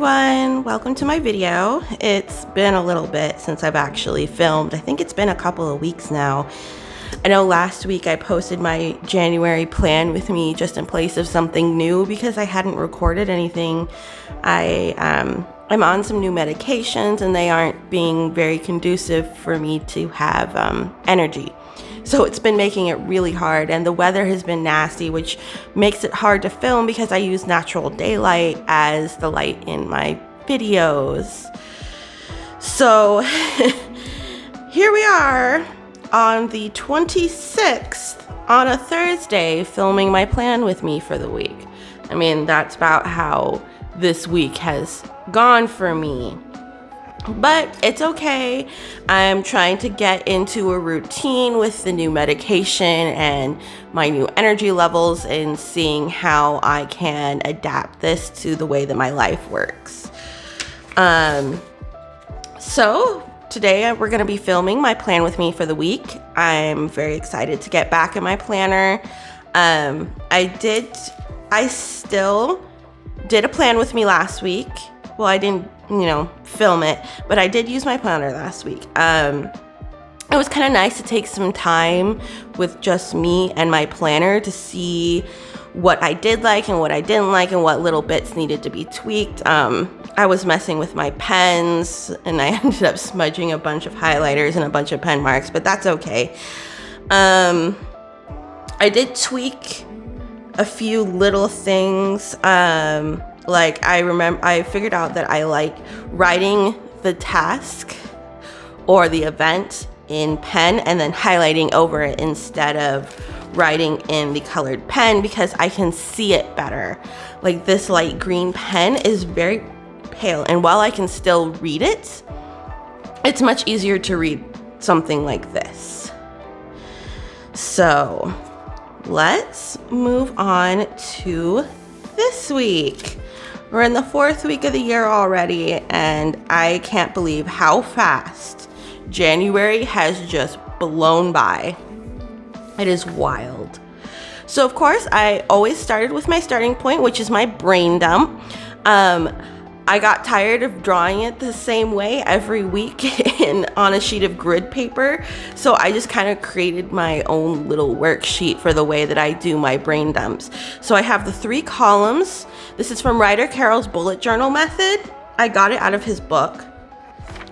everyone, welcome to my video. It's been a little bit since I've actually filmed. I think it's been a couple of weeks now. I know last week I posted my January plan with me just in place of something new because I hadn't recorded anything. I'm on some new medications and they aren't being very conducive for me to have energy. So it's been making it really hard, and the weather has been nasty, which makes it hard to film because I use natural daylight as the light in my videos. So here we are on the 26th on a Thursday filming my plan with me for the week. I mean, that's about how this week has gone for me. But it's okay. I'm trying to get into a routine with the new medication and my new energy levels and seeing how I can adapt this to the way that my life works. So today we're going to be filming my plan with me for the week. I'm very excited to get back in my planner. I still did a plan with me last week. Well, I didn't, film it, but I did use my planner last week. It was kind of nice to take some time with just me and my planner to see what I did like and what I didn't like and what little bits needed to be tweaked. I was messing with my pens and I ended up smudging a bunch of highlighters and a bunch of pen marks, but that's okay. I did tweak a few little things. Like I figured out that I like writing the task or the event in pen and then highlighting over it instead of writing in the colored pen because I can see it better. Like this light green pen is very pale, and while I can still read it, it's much easier to read something like this. So let's move on to this week. We're in the 4th week of the year already, and I can't believe how fast January has just blown by. It is wild. So of course, I always started with my starting point, which is my brain dump. I got tired of drawing it the same way every week on a sheet of grid paper. So I just kind of created my own little worksheet for the way that I do my brain dumps. So I have the 3 columns. This is from Ryder Carroll's bullet journal method. I got it out of his book.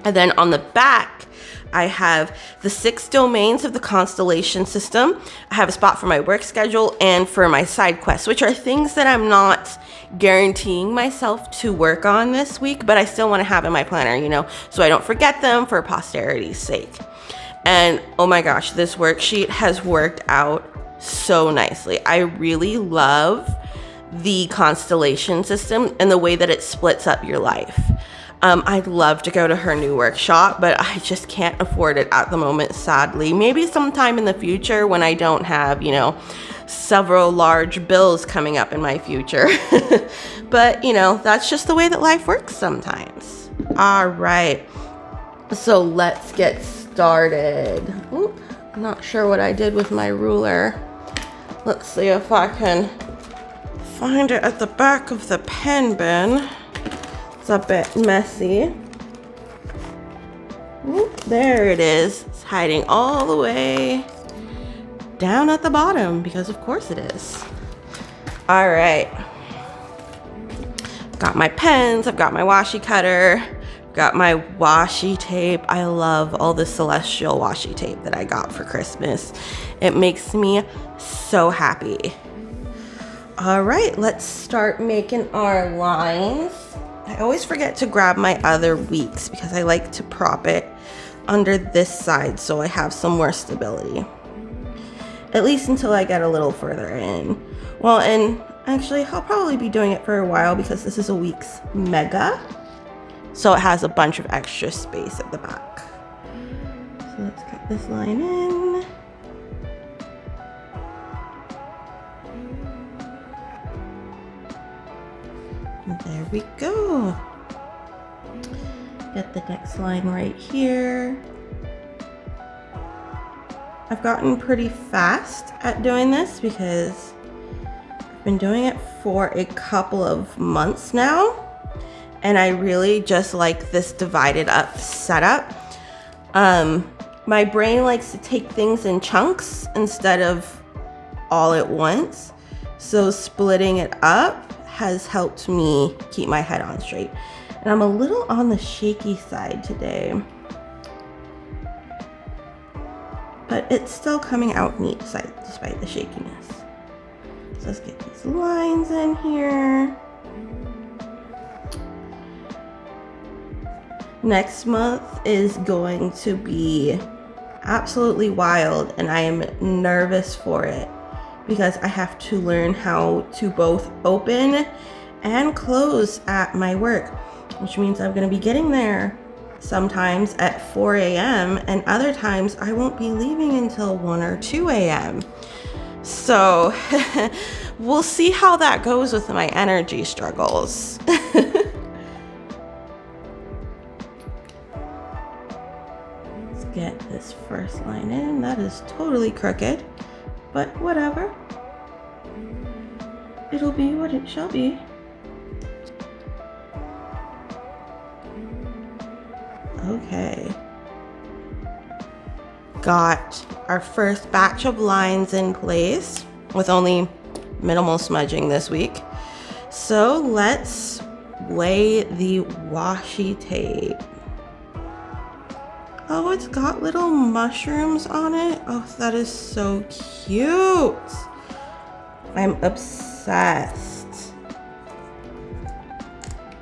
And then on the back, I have the 6 domains of the Constellation system. I have a spot for my work schedule and for my side quests, which are things that I'm not guaranteeing myself to work on this week, but I still want to have in my planner, so I don't forget them for posterity's sake. And oh my gosh, this worksheet has worked out so nicely. I really love the Constellation system and the way that it splits up your life. I'd love to go to her new workshop, but I just can't afford it at the moment, sadly. Maybe sometime in the future when I don't have, several large bills coming up in my future. But, that's just the way that life works sometimes. All right. So let's get started. Oop, I'm not sure what I did with my ruler. Let's see if I can find it at the back of the pen bin. It's a bit messy. Oop, there it is. It's hiding all the way down at the bottom because of course it is. All right. Got my pens, I've got my washi cutter, got my washi tape. I love all the celestial washi tape that I got for Christmas. It makes me so happy. All right, let's start making our lines. I always forget to grab my other weeks because I like to prop it under this side so I have some more stability. At least until I get a little further in. Well, and actually I'll probably be doing it for a while because this is a week's mega. So it has a bunch of extra space at the back. So let's get this line in. And there we go. Get the next line right here. I've gotten pretty fast at doing this because I've been doing it for a couple of months now. and I really just like this divided up setup. My brain likes to take things in chunks instead of all at once. So splitting it up has helped me keep my head on straight. And I'm a little on the shaky side today, but it's still coming out neat despite the shakiness. So let's get these lines in here. Next month is going to be absolutely wild, and I am nervous for it because I have to learn how to both open and close at my work, which means I'm going to be getting there sometimes at 4 a.m. and other times I won't be leaving until 1 or 2 a.m. So we'll see how that goes with my energy struggles. Get this first line in. That is totally crooked, but whatever. It'll be what it shall be. Okay. Got our first batch of lines in place with only minimal smudging this week. So let's lay the washi tape. Oh, it's got little mushrooms on it. Oh, that is so cute. I'm obsessed.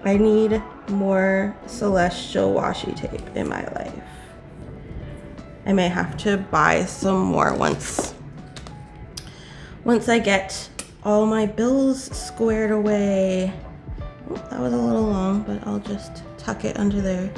I need more celestial washi tape in my life. I may have to buy some more once I get all my bills squared away. Oh, that was a little long, but I'll just tuck it under there.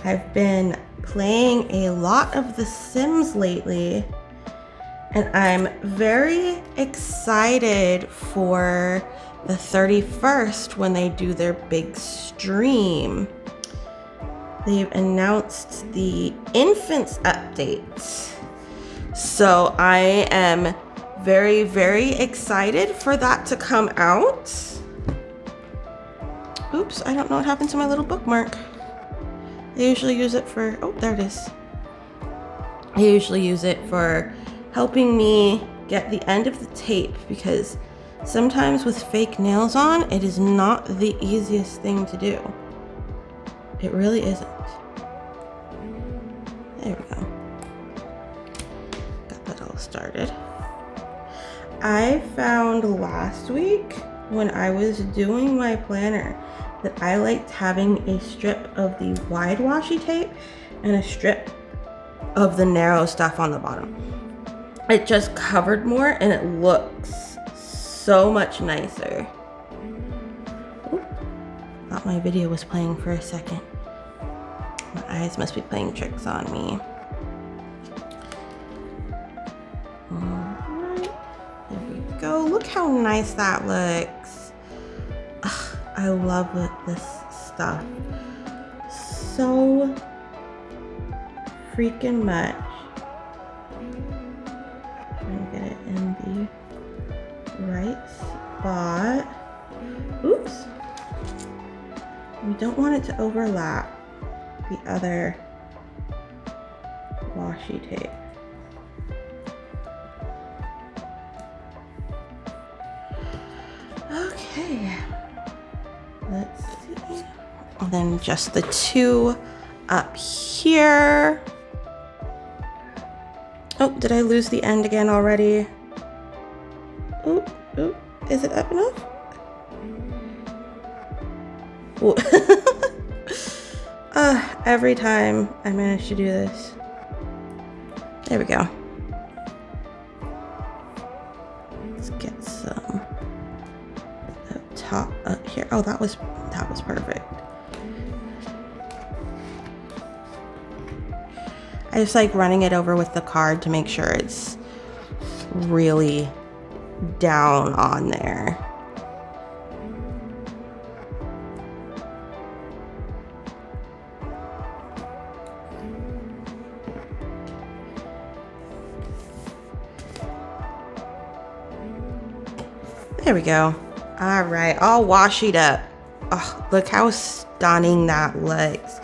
I've been playing a lot of The Sims lately, and I'm very excited for the 31st when they do their big stream. They've announced the infants update. So I am very, very excited for that to come out. Oops, I don't know what happened to my little bookmark. I usually use it for, oh, there it is. I usually use it for helping me get the end of the tape because sometimes with fake nails on, it is not the easiest thing to do. It really isn't. There we go. Got that all started. I found last week when I was doing my planner that I liked having a strip of the wide washi tape and a strip of the narrow stuff on the bottom. It just covered more and it looks so much nicer. Ooh, thought my video was playing for a second. My eyes must be playing tricks on me. Alright, there we go. Look how nice that looks. Ugh, I love this stuff so freaking much. Trying to get it in the right spot. Oops. We don't want it to overlap the other washi tape. Okay. Let's see. And then just the two up here. Oh, did I lose the end again already? Oop, oop. Is it up enough? Every time I manage to do this. There we go. Let's get some up top up here. Oh, that was perfect. I just like running it over with the card to make sure it's really down on there. There we go. All right, all washied up. Oh, look how stunning that looks.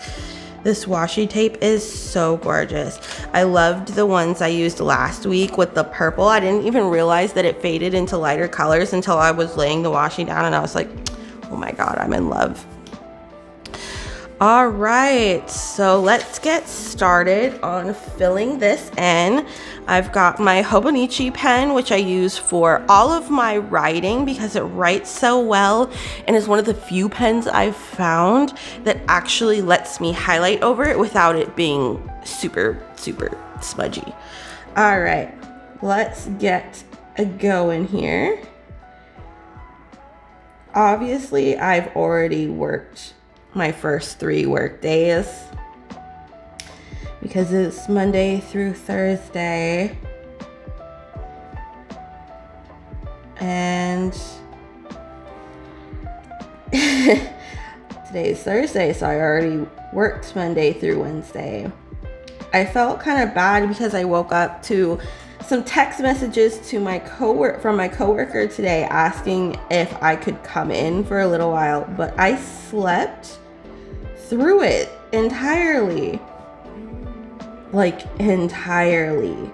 This washi tape is so gorgeous. I loved the ones I used last week with the purple. I didn't even realize that it faded into lighter colors until I was laying the washi down, and I was like, oh my God, I'm in love. All right, so let's get started on filling this in. I've got my Hobonichi pen, which I use for all of my writing because it writes so well and is one of the few pens I've found that actually lets me highlight over it without it being super, super smudgy. All right, let's get a go in here. Obviously, I've already worked my first 3 work days because it's Monday through Thursday, and today's Thursday, so I already worked Monday through Wednesday. I felt kind of bad because I woke up to some text messages to from my coworker today asking if I could come in for a little while, but I slept through it entirely. Like, entirely.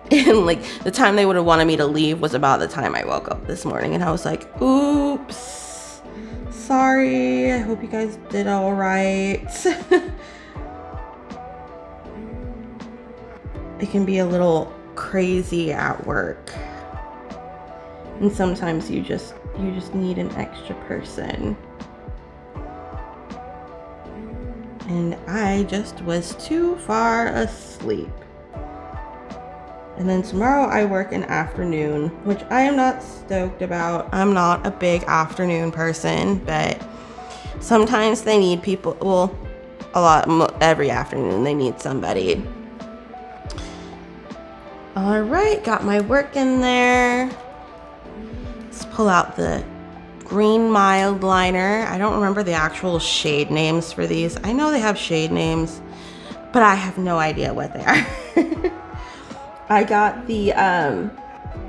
And like the time they would have wanted me to leave was about the time I woke up this morning, and I was like, oops, sorry, I hope you guys did all right. It can be a little crazy at work, and sometimes you just need an extra person. And I just was too far asleep. And then tomorrow I work an afternoon, which I am not stoked about. I'm not a big afternoon person, but sometimes they need people. Well, every afternoon they need somebody. All right, got my work in there. Let's pull out the green mild liner. I don't remember the actual shade names for these. I know they have shade names, but I have no idea what they are. I got the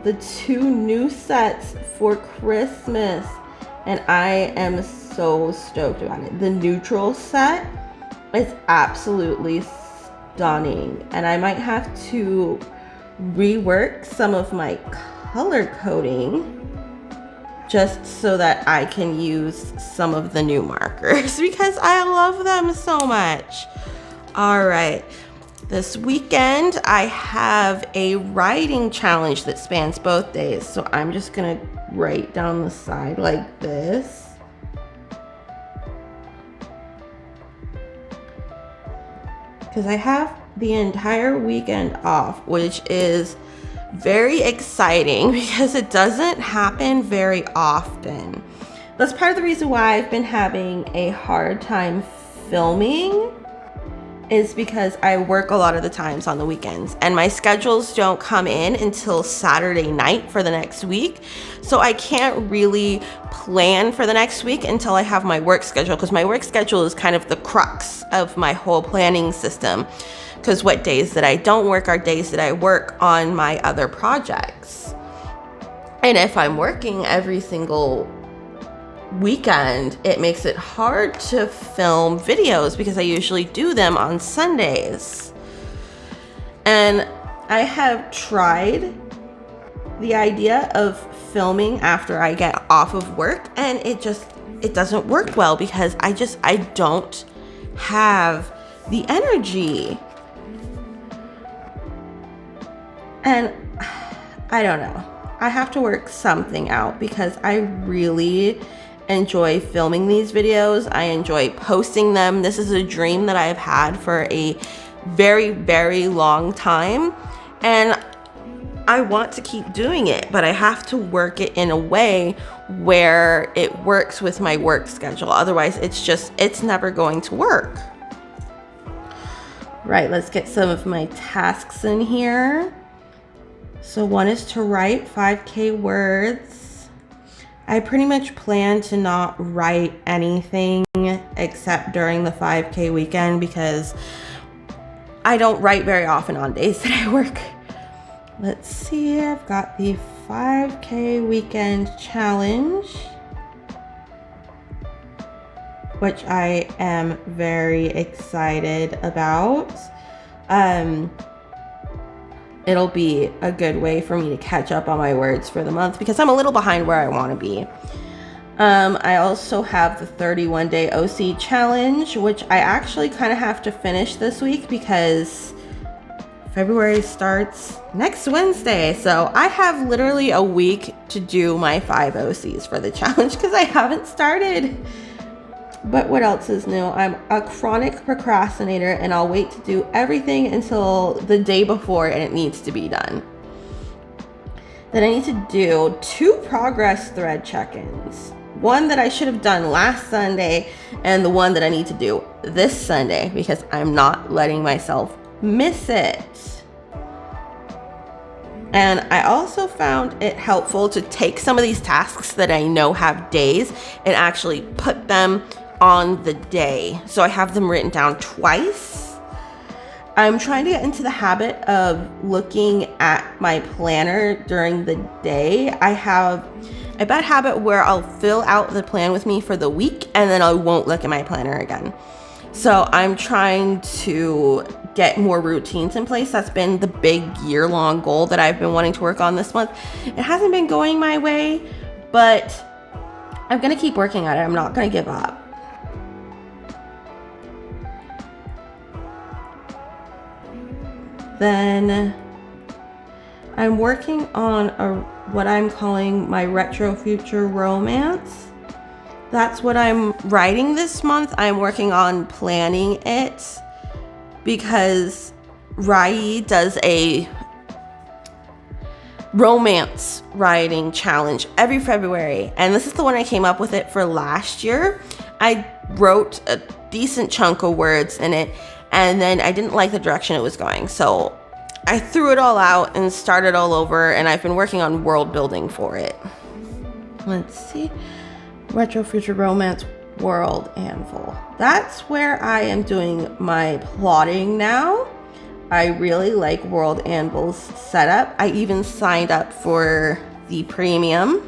2 new sets for Christmas, and I am so stoked about it. The neutral set is absolutely stunning, and I might have to rework some of my color coding just so that I can use some of the new markers because I love them so much. All right, this weekend I have a writing challenge that spans both days, so I'm just gonna write down the side like this. Because I have the entire weekend off, which is very exciting because it doesn't happen very often. That's part of the reason why I've been having a hard time filming, is because I work a lot of the times on the weekends and my schedules don't come in until Saturday night for the next week. So I can't really plan for the next week until I have my work schedule, because my work schedule is kind of the crux of my whole planning system. Because what days that I don't work are days that I work on my other projects. And if I'm working every single weekend, it makes it hard to film videos because I usually do them on Sundays. And I have tried the idea of filming after I get off of work, and it doesn't work well because I don't have the energy. And I don't know. I have to work something out because I really enjoy filming these videos. I enjoy posting them. This is a dream that I've had for a very, very long time. And I want to keep doing it, but I have to work it in a way where it works with my work schedule. Otherwise, it's never going to work. Right, let's get some of my tasks in here. So one is to write 5K words. I pretty much plan to not write anything except during the 5K weekend because I don't write very often on days that I work Let's see, I've got the 5K weekend challenge, which I am very excited about. It'll be a good way for me to catch up on my words for the month because I'm a little behind where I want to be. I also have the 31-day OC challenge, which I actually kind of have to finish this week because February starts next Wednesday. So I have literally a week to do my 5 OCs for the challenge because I haven't started. But what else is new? I'm a chronic procrastinator and I'll wait to do everything until the day before and it needs to be done. Then I need to do 2 progress thread check-ins. One that I should have done last Sunday and the one that I need to do this Sunday because I'm not letting myself miss it. And I also found it helpful to take some of these tasks that I know have days and actually put them on the day. So I have them written down twice. I'm trying to get into the habit of looking at my planner during the day. I have a bad habit where I'll fill out the plan with me for the week and then I won't look at my planner again. So I'm trying to get more routines in place. That's been the big year-long goal that I've been wanting to work on this month. It hasn't been going my way, but I'm gonna keep working at it. I'm not gonna give up. Then I'm working on what I'm calling my retro future romance. That's what I'm writing this month. I'm working on planning it because WriYe does a romance writing challenge every February. And this is the one I came up with it for last year. I wrote a decent chunk of words in it and then I didn't like the direction it was going. So I threw it all out and started all over and I've been working on world building for it. Let's see. Retro Future Romance World Anvil. That's where I am doing my plotting now. I really like World Anvil's setup. I even signed up for the premium.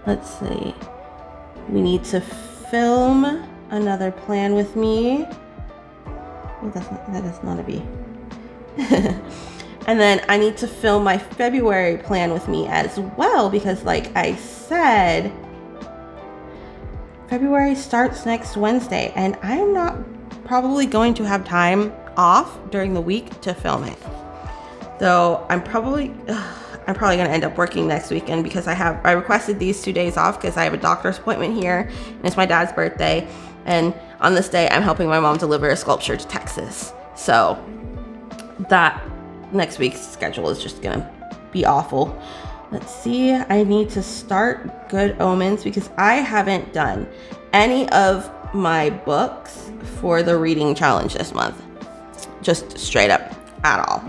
Let's see. We need to film another plan with me. Oh, that is not a B. And then I need to film my February plan with me as well because like I said, February starts next Wednesday and I'm not probably going to have time off during the week to film it. Though I'm probably gonna end up working next weekend because I requested these 2 days off because I have a doctor's appointment here and it's my dad's birthday. And on this day, I'm helping my mom deliver a sculpture to Texas. So that next week's schedule is just gonna be awful. Let's see, I need to start Good Omens because I haven't done any of my books for the reading challenge this month. Just straight up at all.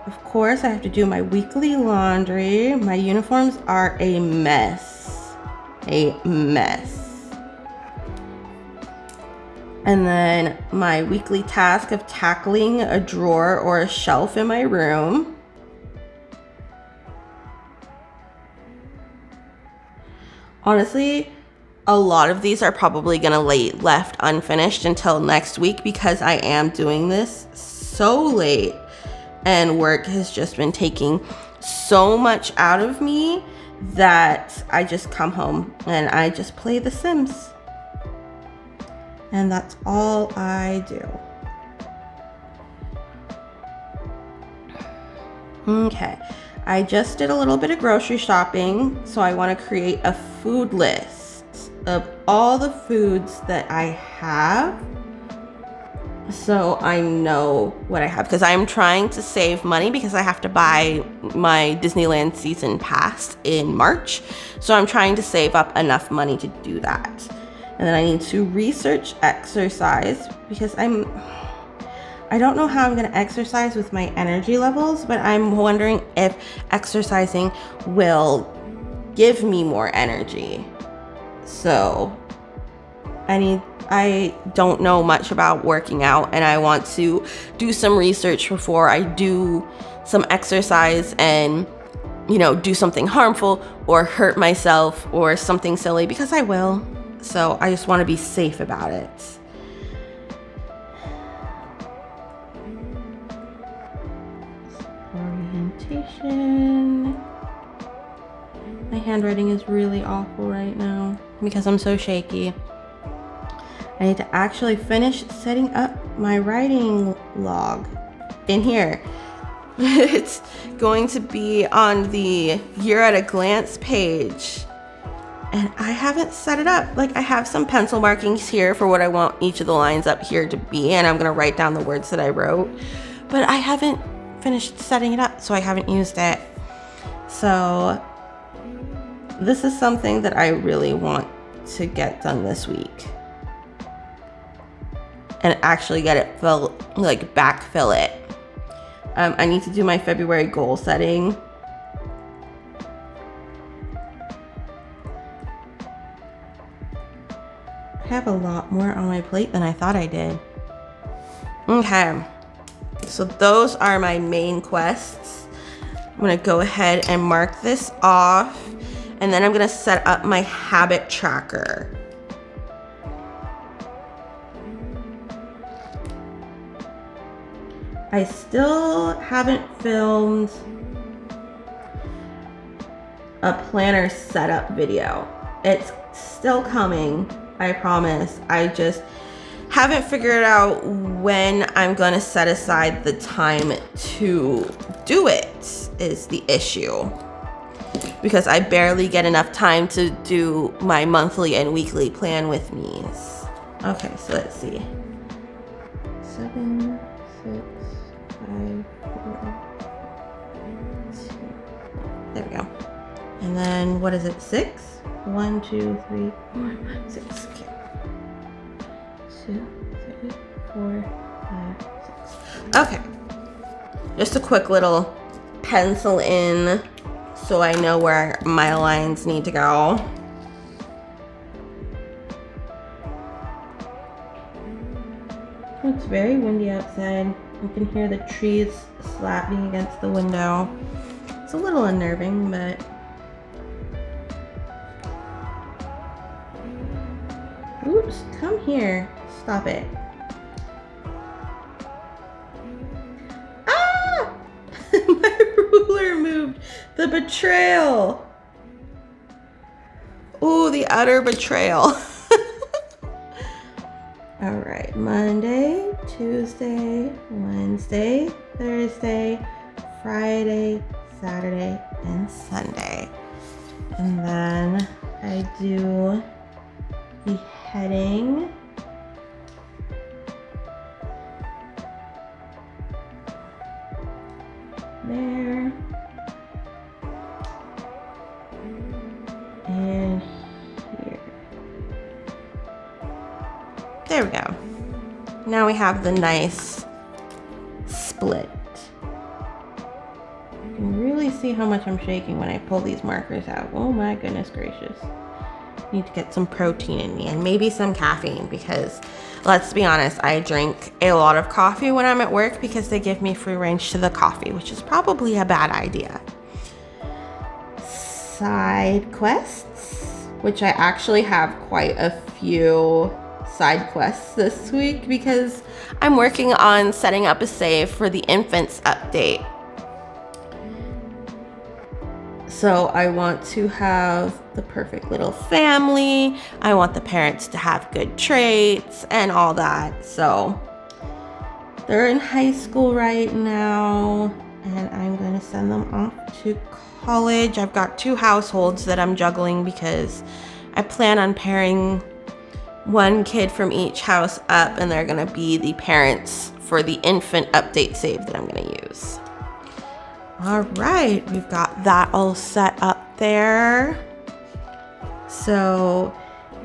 Of course, I have to do my weekly laundry. My uniforms are a mess. A mess. And then my weekly task of tackling a drawer or a shelf in my room. Honestly, a lot of these are probably gonna left unfinished until next week because I am doing this so late and work has just been taking so much out of me that I just come home and I just play The Sims. And that's all I do. Okay, I just did a little bit of grocery shopping, so I want to create a food list of all the foods that I have so I know what I have, because I'm trying to save money because I have to buy my Disneyland season pass in March. So I'm trying to save up enough money to do that. And then I need to research exercise because I don't know how I'm going to exercise with my energy levels, but I'm wondering if exercising will give me more energy. So I don't know much about working out, and I want to do some research before I do some exercise and, you know, do something harmful or hurt myself or something silly, because I will. So I just want to be safe about it. Orientation. My handwriting is really awful right now because I'm so shaky. I need to actually finish setting up my writing log in here. It's going to be on the year at a glance page. And I haven't set it up. Like, I have some pencil markings here for what I want each of the lines up here to be, and I'm gonna write down the words that I wrote. But I haven't finished setting it up, so I haven't used it. So this is something that I really want to get done this week. And actually get it backfill it. I need to do my February goal setting. I have a lot more on my plate than I thought I did. Okay, so those are my main quests. I'm gonna go ahead and mark this off, and then I'm gonna set up my habit tracker. I still haven't filmed a planner setup video. It's still coming, I promise. I just haven't figured out when I'm gonna set aside the time to do it is the issue. Because I barely get enough time to do my monthly and weekly plan with me's. Okay, so let's see. 7, 6, 5, 4, 2. There we go. And then what is it? 6? 1, 2, 3, 4, 5, 6. Okay. 2, 3, 4, 5, 6. Okay. Just a quick little pencil in so I know where my lines need to go. It's very windy outside. You can hear the trees slapping against the window. It's a little unnerving, but oops, come here. Stop it. Ah! My ruler moved. The betrayal. Ooh, the utter betrayal. All right, Monday, Tuesday, Wednesday, Thursday, Friday, Saturday, and Sunday. And then I do the heading. There. And here. There we go. Now we have the nice split. You can really see how much I'm shaking when I pull these markers out. Oh my goodness gracious. Need to get some protein in me and maybe some caffeine, because let's be honest, I drink a lot of coffee when I'm at work because they give me free range to the coffee, which is probably a bad idea. Side quests, which I actually have quite a few side quests this week because I'm working on setting up a save for the infants update. So I want to have the perfect little family. I want the parents to have good traits and all that. So they're in high school right now, and I'm going to send them off to college. I've got 2 households that I'm juggling because I plan on pairing one kid from each house up, and they're going to be the parents for the infant update save that I'm going to use. All right, we've got that all set up there. So,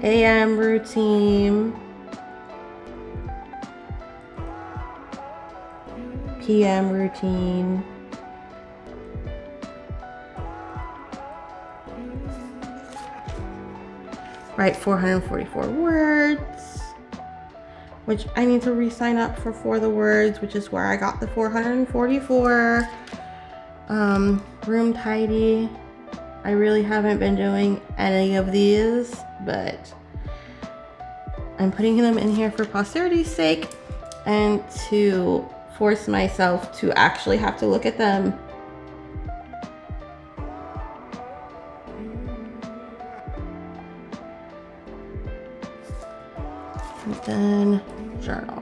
AM routine, PM routine, write 444 words, which I need to re-sign up for the words, which is where I got the 444. Room tidy. I really haven't been doing any of these, but I'm putting them in here for posterity's sake and to force myself to actually have to look at them. And then journal.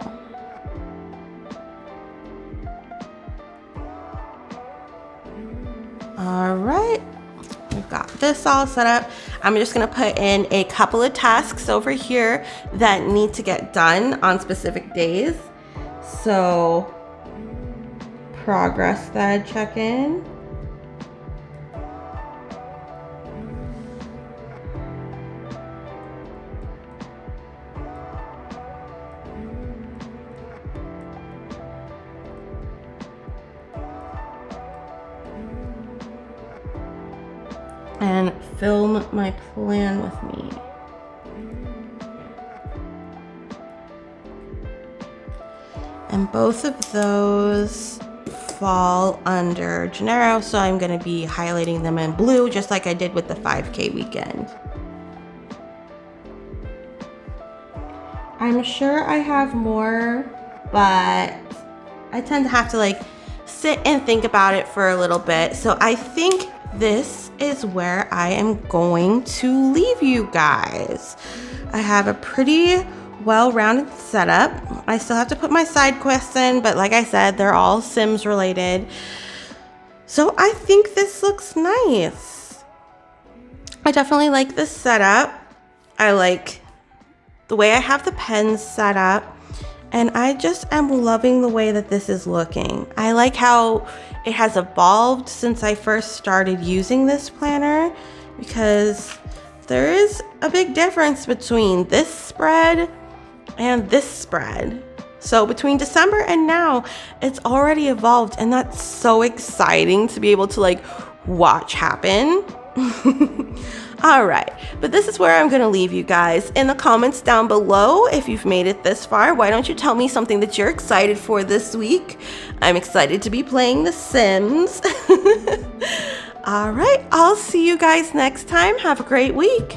All right, we've got this all set up. I'm just gonna put in a couple of tasks over here that need to get done on specific days. So, progress thread check-in. And film my plan with me. And both of those fall under Gennaro, so I'm gonna be highlighting them in blue, just like I did with the 5K weekend. I'm sure I have more, but I tend to have to like sit and think about it for a little bit. So I think this is where I am going to leave you guys. I have a pretty well-rounded setup. I still have to put my side quests in, but like I said, they're all Sims related. So I think this looks nice. I definitely like this setup. I like the way I have the pens set up, and I just am loving the way that this is looking. I like how it has evolved since I first started using this planner, because there is a big difference between this spread and this spread. So between December and now, it's already evolved, and that's so exciting to be able to like watch happen. All right, but this is where I'm gonna leave you guys. In the comments down below, if you've made it this far, why don't you tell me something that you're excited for this week? I'm excited to be playing The Sims. All right, I'll see you guys next time. Have a great week.